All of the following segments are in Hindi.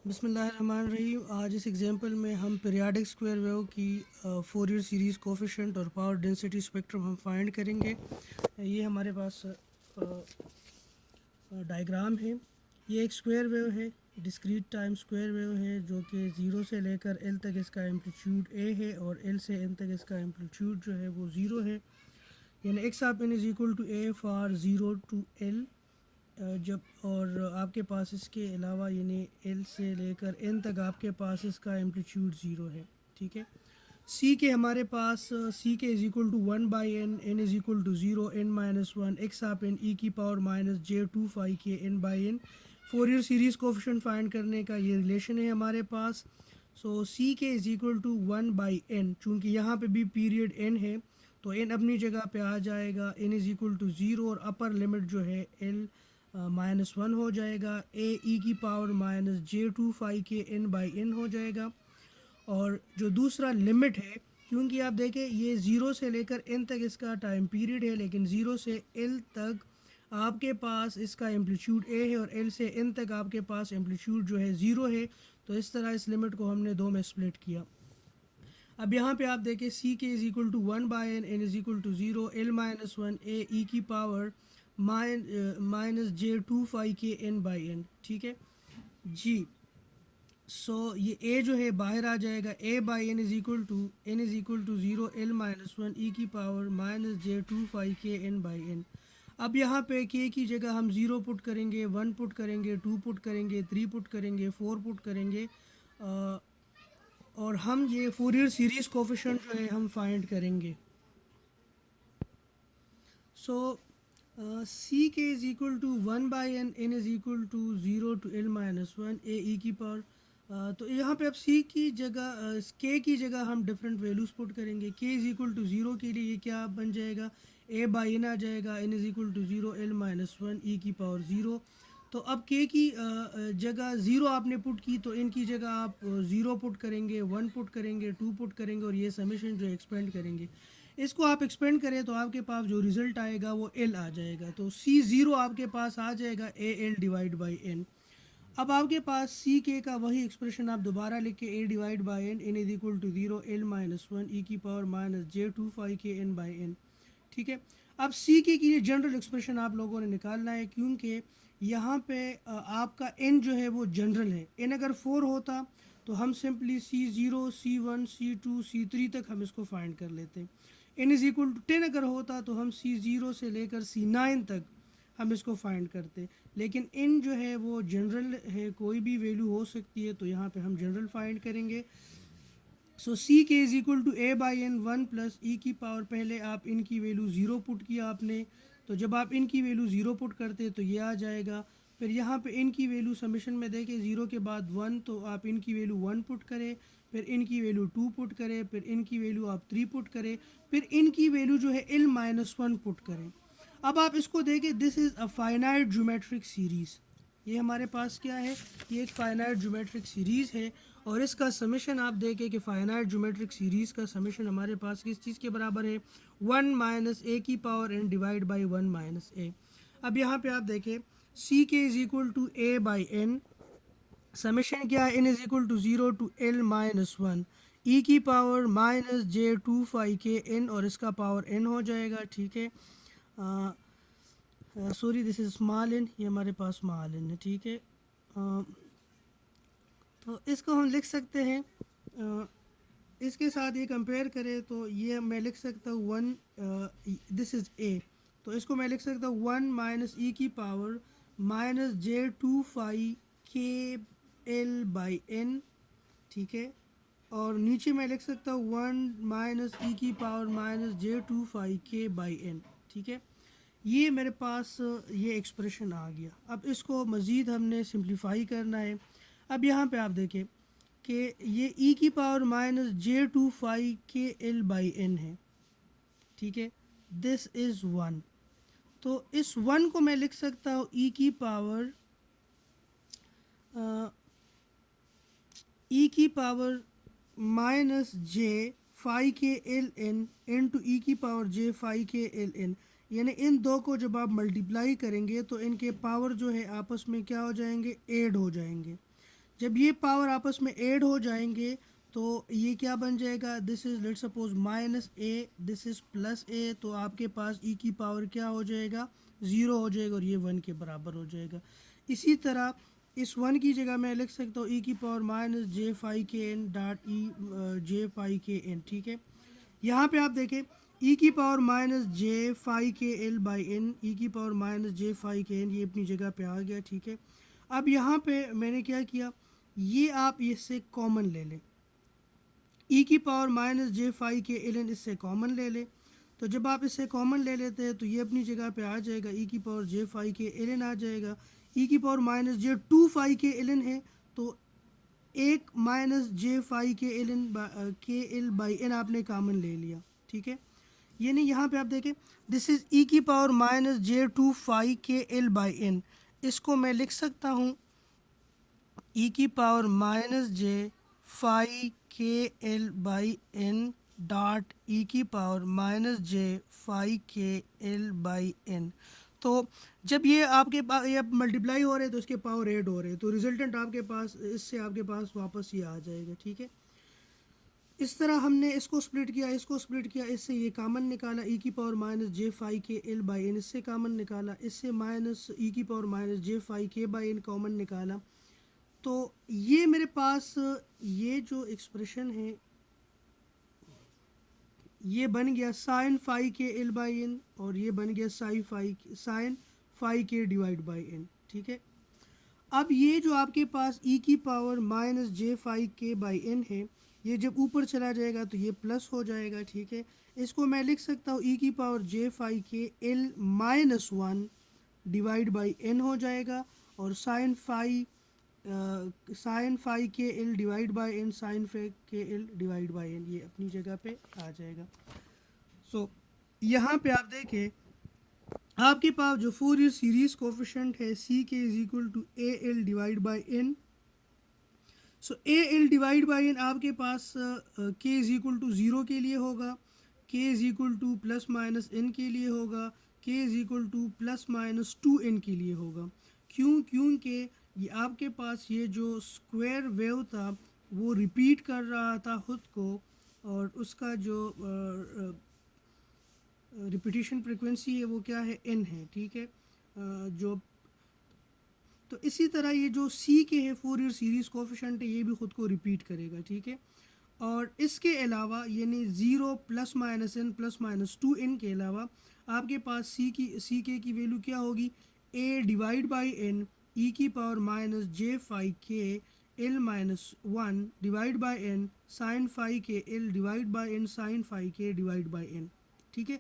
बिस्मिल्लाहिर्रहमानिर्रहीम। आज इस एग्जांपल में हम पीरियाडिक स्क्वायर वेव की फोरियर सीरीज़ कोफिशिएंट और पावर डेंसिटी स्पेक्ट्रम हम फाइंड करेंगे। ये हमारे पास डायग्राम है। ये एक स्क्वायर वेव है, डिस्क्रीट टाइम स्क्वायर वेव है, जो कि 0 से लेकर एल तक इसका एम्पलीट्यूड ए है और एल से एन तक इसका एम्पलीट्यूड जो है वो 0 है। यानी X of N is equal to A for 0 to L. जब और आपके पास इसके अलावा यानी एल से लेकर एन तक आपके पास इसका एम्पलीट्यूड ज़ीरो है। ठीक है। सी के हमारे पास सी के is equal to 1/n, N is equal to 0, n-1, X आप एन ई की पावर -j2 के n/n। Fourier series coefficient find करने का ये रिलेशन है हमारे पास। सो सी के इज़ इक्वल टू 1/n, चूँकि यहाँ पे भी पीरियड n है तो n अपनी जगह पे आ जाएगा, n इज़ इक्वल टू 0 और अपर लिमिट जो है l -1 हो जाएगा। ए ई की पावर -j2 के n/n हो जाएगा। और जो दूसरा लिमिट है, क्योंकि आप देखें ये 0 से लेकर n तक इसका टाइम पीरियड है, लेकिन 0 से l तक आपके पास इसका एम्पलीट्यूड a है और l से n तक आपके पास एम्पलीट्यूड जो है 0 है। तो इस तरह इस लिमिट को हमने दो में स्प्लिट किया। अब यहाँ पे आप देखें सी के is equal to 1/n, N is equal to 0, l-1, A E की पावर -j2 के n/n। ठीक है जी। सो ये a जो है बाहर आ जाएगा, a/n is equal to n is equal to 0, l-1 ई की पावर -j2 के n/n। अब यहाँ पे k की जगह हम 0 पुट करेंगे, 1 पुट करेंगे, 2 पुट करेंगे, 3 पुट करेंगे, 4 पुट करेंगे और हम ये फोरियर सीरीज़ कोफिशिएंट जो है हम फाइंड करेंगे। सो सी के is equal to 1/n, N is equal to 0 to l-1, A E की पावर। तो यहाँ पे अब सी की जगह के की जगह हम डिफरेंट वैल्यूज़ पुट करेंगे। के इज़ इक्वल टू 0 के लिए ये क्या बन जाएगा, a/n आ जाएगा, n is equal to 0, l-1 ई की पावर 0। तो अब के की जगह 0 आपने पुट की तो इनकी जगह आप 0 पुट करेंगे, 1 पुट करेंगे, 2 पुट करेंगे और ये समेशन जो एक्सपेंड करेंगे। इसको आप एक्सपेंड करें तो आपके पास जो रिज़ल्ट आएगा वो एल आ जाएगा। तो सी ज़ीरो आपके पास आ जाएगा A L divide by N. अब आपके पास सी के का वही एक्सप्रेशन आप दोबारा लिख के a divide by n, n is equal to 0, l-1 ई की पावर -j2 के n/n। ठीक है। अब सी के लिए जनरल एक्सप्रेशन आप लोगों ने निकालना है, क्योंकि यहाँ पे आपका n जो है वो जनरल है। n अगर 4 होता तो हम simply C0, C1, C2, C3 तक हम इसको फाइंड कर लेते हैं। n इज़ इक्वल टू 10 अगर होता तो हम C0 से लेकर C9 तक हम इसको फाइंड करते, लेकिन n जो है वो जनरल है, कोई भी वैल्यू हो सकती है, तो यहाँ पे हम जनरल फाइंड करेंगे। सो सी के is equal to a/n 1 plus e की पावर, पहले आप इनकी वैल्यू 0 पुट किया आपने, तो जब आप इनकी वैल्यू 0 पुट करते तो ये आ जाएगा। फिर यहाँ पे इनकी वैल्यू समेशन में देखें 0 के बाद 1, तो आप इनकी वैल्यू 1 पुट करें, फिर इनकी वैल्यू 2 पुट करें, फिर इनकी वैल्यू आप 3 पुट करें, फिर इनकी वैल्यू जो है l-1 पुट करें। अब आप इसको देखें, this is a finite geometric series. ये हमारे पास क्या है, ये एक फाइनाइट ज्योमेट्रिक सीरीज़ है और इसका समेशन आप देखें कि फाइनाइट ज्योमेट्रिक सीरीज़ का समेशन हमारे पास किस चीज़ के बराबर है, 1 माइनस ए की power n divide by 1 minus a. अब यहाँ पे आप देखें सी के is equal to a by n, summation क्या है, n is equal to 0 to l-1 ई की पावर -j2 के n और इसका पावर n हो जाएगा। ठीक है। Sorry this is small n, ये हमारे पास स्मॉल n है। ठीक है। तो इसको हम लिख सकते हैं, इसके साथ ये कंपेयर करें तो ये मैं लिख सकता हूँ 1, दिस इज़ a, तो इसको मैं लिख सकता हूँ 1 माइनस ई की पावर -j2 के l बाई n। ठीक है। और नीचे मैं लिख सकता हूँ 1 माइनस ई की पावर -j2 के बाई n। ठीक है। ये मेरे पास ये एक्सप्रेशन आ गया। अब इसको मज़ीद हमने सिंप्लीफाई करना है। अब यहाँ पे आप देखें कि ये ई की पावर -j2 के l बाई n है। ठीक है। दिस इज़ 1, तो इस 1 को मैं लिख सकता हूँ ई की पावर -j के एल एन इंटू ई की पावर j के एल एन। यानी इन दो को जब आप मल्टीप्लाई करेंगे तो इनके पावर जो है आपस में क्या हो जाएंगे, ऐड हो जाएंगे। जब ये पावर आपस में ऐड हो जाएंगे तो ये क्या बन जाएगा, this is let's suppose minus a, this is plus a, तो आपके पास ई की पावर क्या हो जाएगा, ज़ीरो हो जाएगा और ये वन के बराबर हो जाएगा। इसी तरह इस वन की जगह मैं लिख सकता हूँ ई की पावर माइनस जे फाई के एन डॉट ई जे फाई के एन। ठीक है, यहाँ पे आप देखें ई की पावर माइनस जे फाई के एल बाई एन, ई की पावर माइनस जे फाई के एन, ये अपनी जगह पे आ गया। ठीक है, अब यहाँ पे मैंने क्या किया, ये आप इससे कॉमन ले लें, ई की पावर माइनस जे फाई के एल एन इससे कॉमन ले लें। तो जब आप इससे कॉमन ले लेते हैं तो ये अपनी जगह पे आ जाएगा, ई की पावर जे फाई के एल एन आ जाएगा, ई की power minus J two phi के एल एन है तो एक माइनस जे फाई के L N K L by N आपने कॉमन ले लिया। ठीक है, ये नहीं, यहाँ पे आप देखें दिस इज़ ई की power minus J two phi के एल बाई एन, इसको मैं लिख सकता हूँ ई की पावर माइनस जे फाई के L by N dot E की पावर माइनस जे फाई के एल बाई एन। तो जब ये आपके पास ये मल्टीप्लाई हो रहे हैं तो इसके पावर ऐड हो रहे हैं, तो रिजल्टेंट आपके पास इससे आपके पास वापस ये आ जाएगा। ठीक है, इस तरह हमने इसको स्प्लिट किया, इसको स्प्लिट किया, इससे ये कामन निकाला, ई की पावर माइनस जे फाई के एल बाई एन, इससे कामन निकाला, इससे माइनस ई की पावर माइनस जे फाई के बाई एन कॉमन निकाला। तो ये मेरे पास ये जो एक्सप्रेशन है ये बन गया साइन फाई के एल बाई एन और ये बन गया sign phi k divide by n. ठीक है, अब ये जो आपके पास ई की पावर माइनस जे फाई के बाई एन है, ये जब ऊपर चला जाएगा तो ये प्लस हो जाएगा। ठीक है, इसको मैं लिख सकता हूँ ई की पावर जे फाई के L minus one divide by N हो जाएगा और साइन फाई के L divide by N sine phi के एल डिवाइड बाई एन, ये अपनी जगह पे आ जाएगा। सो यहाँ पे आप देखें आपके पास जो फोरियर सीरीज कोफिशेंट है C K is equal to A L divide by N. So A L divide by N आपके पास के इज इक्वल टू ज़ीरो के लिए होगा, K is equal to plus minus N के लिए होगा, K is equal to plus minus two N के लिए होगा। क्योंकि ये आपके पास ये जो स्क्वायर वेव था वो रिपीट कर रहा था खुद को और उसका जो रिपीटिशन फ्रिक्वेंसी है वो क्या है, एन है। ठीक है, जो तो इसी तरह ये जो सी के है फोरियर सीरीज़ कोफिशेंट है ये भी ख़ुद को रिपीट करेगा। ठीक है, और इसके अलावा यानी zero plus minus N plus minus two N के अलावा आपके पास सी के की वैल्यू क्या होगी, ए डिवाइड बाई एन ई की पावर माइनस जे फाई के L minus one divide by N sine phi के L divide by N sine phi k divide by n. ठीक है,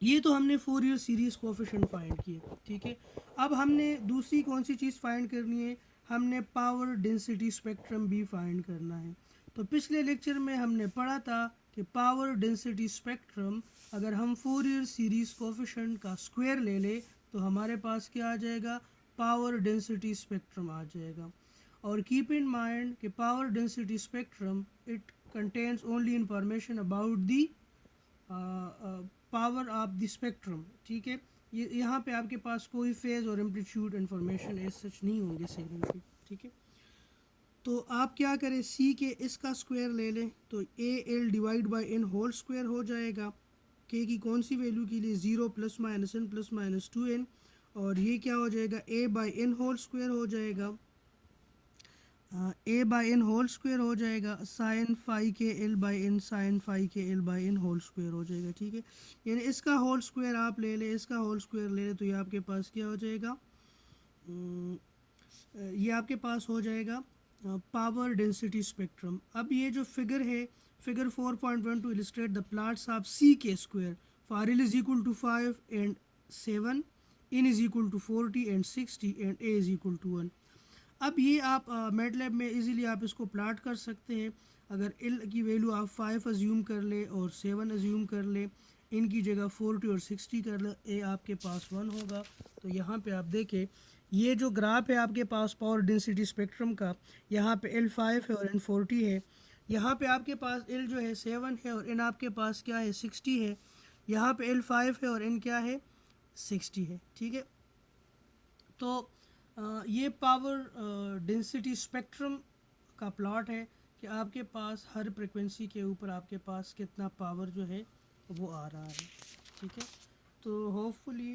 ये तो हमने फोरियर सीरीज़ कोफिशिएंट फाइंड किए। ठीक है, अब हमने दूसरी कौन सी चीज़ फाइंड करनी है, हमने पावर डेंसिटी स्पेक्ट्रम भी फाइंड करना है। तो पिछले लेक्चर में हमने पढ़ा था कि पावर डेंसिटी स्पेक्ट्रम अगर हम फोरियर सीरीज़ कोफिशिएंट का स्क्वायर ले लें तो हमारे पास क्या आ जाएगा, पावर डेंसिटी स्पेक्ट्रम आ जाएगा। और कीप इन माइंड कि power density spectrum it contains only information about the power of the spectrum. ठीक है, ये यहाँ पे आपके पास कोई फेज़ और एम्पलीट्यूड इन्फॉर्मेशन एज सच नहीं होंगे सिग्नल की। ठीक है, तो आप क्या करें, सी के इसका स्क्वायर ले लें तो a L divide by n whole square हो जाएगा, के की कौन सी वैल्यू के लिए, zero plus minus two n, और ये क्या हो जाएगा, a by n whole square हो जाएगा, a by n whole square हो जाएगा, साइन फाई के L by N sine phi के L by n whole square हो जाएगा। ठीक है, यानी इसका होल स्क्वायर आप ले लें, इसका होल स्क्वायर ले लें तो ये आपके पास क्या हो जाएगा, ये आपके पास हो जाएगा पावर डेंसिटी स्पेक्ट्रम। अब ये जो फिगर है, figure 4.1 to illustrate the plots of c k square for l is equal to 5 and 7, n is equal to 40 and 60 and a is equal to 1। अब ये आप मैटलैब में इजीली आप इसको प्लाट कर सकते हैं। अगर एल की वैल्यू आप 5 अज्यूम कर ले और 7 अज्यूम कर ले, इनकी जगह 40 और 60 कर ले, ए आपके पास 1 होगा। तो यहाँ पे आप देखें ये जो ग्राफ है आपके पास पावर डेंसिटी स्पेक्ट्रम का, यहाँ पे एल 5 है और एन 40 है, यहाँ पे आपके पास एल जो है 7 है और एन आपके पास क्या है 60 है, यहाँ पे एल 5 है और एन क्या है 60 है। ठीक है, तो ये पावर डेंसिटी स्पेक्ट्रम का प्लॉट है कि आपके पास हर फ्रिक्वेंसी के ऊपर आपके पास कितना पावर जो है वो आ रहा है, ठीक है। तो होपफुली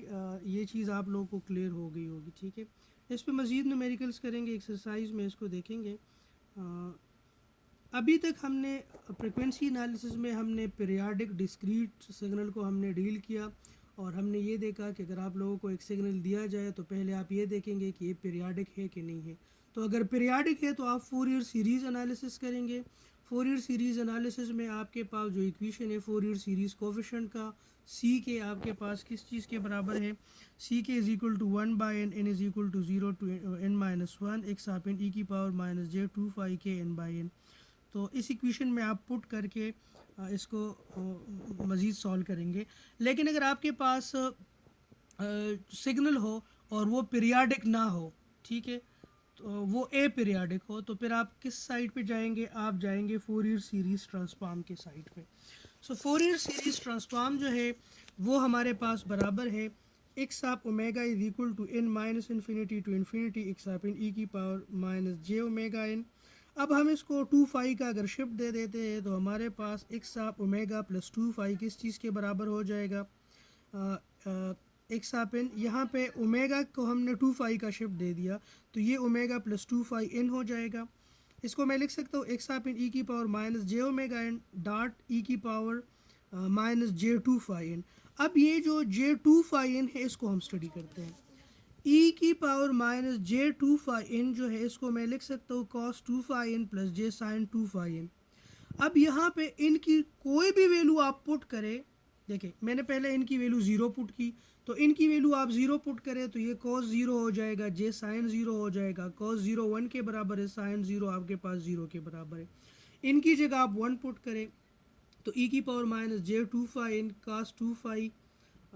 ये चीज़ आप लोगों को क्लियर हो गई होगी, ठीक है। इस पे मज़ीद न्यूमेरिकल्स करेंगे, एक्सरसाइज में इसको देखेंगे। अभी तक हमने फ्रिक्वेंसी एनालिसिस में हमने पीरियाडिक डिस्क्रीट सिग्नल को हमने डील किया, और हमने ये देखा कि अगर आप लोगों को एक सिग्नल दिया जाए तो पहले आप ये देखेंगे कि ये पीरियाडिक है कि नहीं है। तो अगर पीरियाडिक है तो आप फोरियर सीरीज़ एनालिसिस करेंगे। फोरियर सीरीज़ एनालिसिस में आपके पास जो इक्वेशन है फोरियर सीरीज़ कोफिशिएंट का, सी के आपके पास किस चीज़ के बराबर है, सी के is equal to 1/n, n is equal to 0 to n-1, X आप एन ई की पावर माइनस जे 2 के n/n। तो इस इक्वेशन में आप पुट करके इसको मज़ीद सॉल्व करेंगे। लेकिन अगर आपके पास सिग्नल हो और वो पीरियाडिक ना हो, ठीक है, तो वो ए पीरियाडिक हो, तो फिर आप किस साइड पे जाएंगे, आप जाएंगे फोरियर सीरीज़ ट्रांसफॉर्म के साइड पे। सो फोरियर सीरीज़ ट्रांसफॉर्म जो है वो हमारे पास बराबर है एक्स आप omega is equal to n minus infinity to infinity X आप इन ई की power minus J omega n। अब हम इसको 2 का अगर शिफ्ट दे देते हैं तो हमारे पास एक्स आप ओमेगा प्लस 2 किस चीज़ के बराबर हो जाएगा, एक्स आप एन। यहाँ पे ओमेगा को हमने 2 का शिफ्ट दे दिया तो ये ओमेगा प्लस 2 n हो जाएगा। इसको मैं लिख सकता हूँ एक्स आप इन ई की power minus J omega N dot E की पावर माइनस जे 2 n। अब ये जो जे 2 n है इसको हम स्टडी करते हैं। ई की पावर माइनस जे 2 n जो है इसको मैं लिख सकता हूँ कॉस 2 n प्लस जे साइन 2 n। अब यहाँ पे इनकी कोई भी वैल्यू आप पुट करें, देखिए मैंने पहले इनकी वैल्यू 0 पुट की, तो इनकी वैल्यू आप 0 पुट करें तो ये cos 0 हो जाएगा, जे साइन 0 हो जाएगा, cos 0 1 के बराबर है, साइन 0 आपके पास 0 के बराबर है। इनकी जगह आप 1 पुट करें तो ई की पावर माइनस जे 2 cos 2,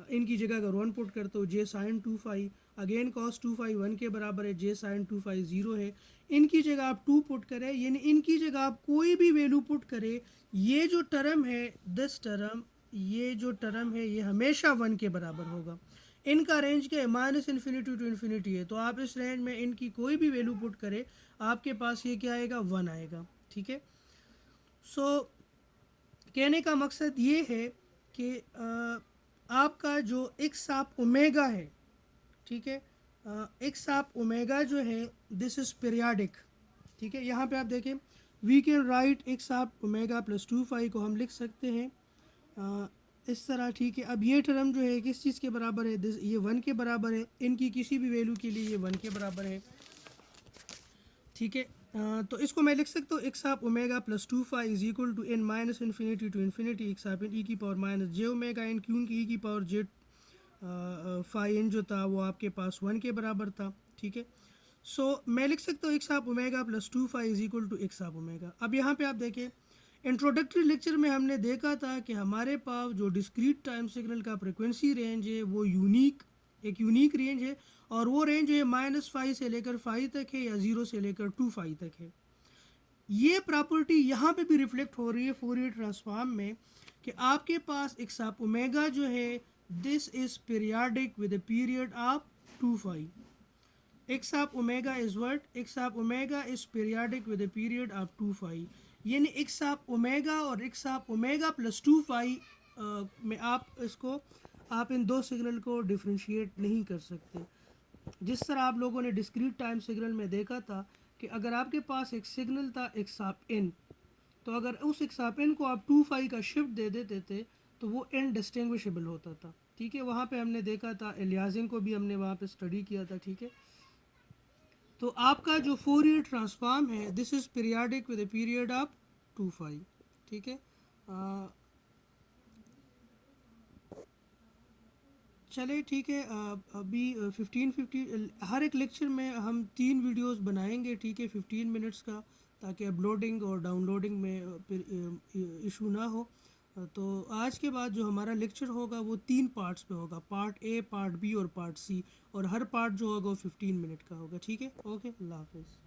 इनकी जगह अगर 1 पुट करते हो जे साइन 2, अगेन cos 2 1 के बराबर है, जे साइन 2 0 है। इनकी जगह आप 2 पुट करें, यानी इनकी जगह आप कोई भी वैल्यू पुट करें, ये जो टर्म है दिस टर्म, ये जो टर्म है ये हमेशा 1 के बराबर होगा। इनका रेंज क्या है, माइनस इन्फिनिटी टू इन्फिनिटी है, तो आप इस रेंज में इनकी कोई भी वैल्यू पुट करें आपके पास ये क्या आएगा, 1 आएगा, ठीक है। सो कहने का मकसद ये है कि आपका जो एक्स आप ओमेगा है, ठीक है, एक्स आप ओमेगा जो है दिस इज़ पीरियाडिक, ठीक है। यहाँ पे आप देखें वी कैन राइट एक्स आप ओमेगा प्लस 2 को हम लिख सकते हैं इस तरह, ठीक है। अब ये टर्म जो है किस चीज़ के बराबर है, दिस ये 1 के बराबर है, इनकी किसी भी वैल्यू के लिए ये 1 के बराबर है, ठीक है। तो इसको मैं लिख सकता हूँ एक्स आप omega plus 2 is equal to n minus infinity to infinity X आप ई की power minus J omega N, क्योंकि ई की पावर जे 5n जो था वो आपके पास 1 के बराबर था, ठीक है। सो मैं लिख सकता हूँ एक्स आप omega plus 2 is equal to X आप ओमेगा। अब यहाँ पे आप देखें इंट्रोडक्टरी लेक्चर में हमने देखा था कि हमारे पास जो डिस्क्रीट टाइम सिग्नल का फ्रिक्वेंसी रेंज है वो एक यूनिक रेंज है, और वो रेंज है -5 से लेकर 5 तक है या 0 से लेकर 2 तक है। ये प्रॉपर्टी यहाँ पे भी रिफ्लेक्ट हो रही है फोरियर ट्रांसफॉर्म में कि आपके पास एक्स आप ओमेगा जो है this is periodic with a period of 2 x आप ओमेगा इज व्हाट, एक्स आप omega is periodic with a period of 2 यानी एक्स आप ओमेगा और एक्स आप ओमेगा प्लस 2 में आप इन दो सिग्नल को डिफ्रेंशिएट नहीं कर सकते। जिस तरह आप लोगों ने डिस्क्रीट टाइम सिग्नल में देखा था कि अगर आपके पास एक सिग्नल था एक्स आप एन, तो अगर उस एक्स आप एन को आप 2 का शिफ्ट दे देते थे तो वो एन डिस्टिंग्विशेबल होता था, ठीक है। वहाँ पे हमने देखा था, एलियाजिंग को भी हमने वहाँ पे स्टडी किया था, ठीक है। तो आपका जो फोरियर ट्रांसफॉर्म है this is periodic with a period of 2, ठीक है। चले ठीक है, अभी 15 हर एक लेक्चर में हम 3 वीडियोस बनाएंगे, ठीक है, 15 मिनट्स का, ताकि अपलोडिंग और डाउनलोडिंग में इशू ना हो। तो आज के बाद जो हमारा लेक्चर होगा वो 3 पार्ट्स पे होगा, पार्ट ए, पार्ट बी और पार्ट सी, और हर पार्ट जो होगा वो 15 मिनट का होगा, ठीक है। ओके, अल्लाह हाफिज़।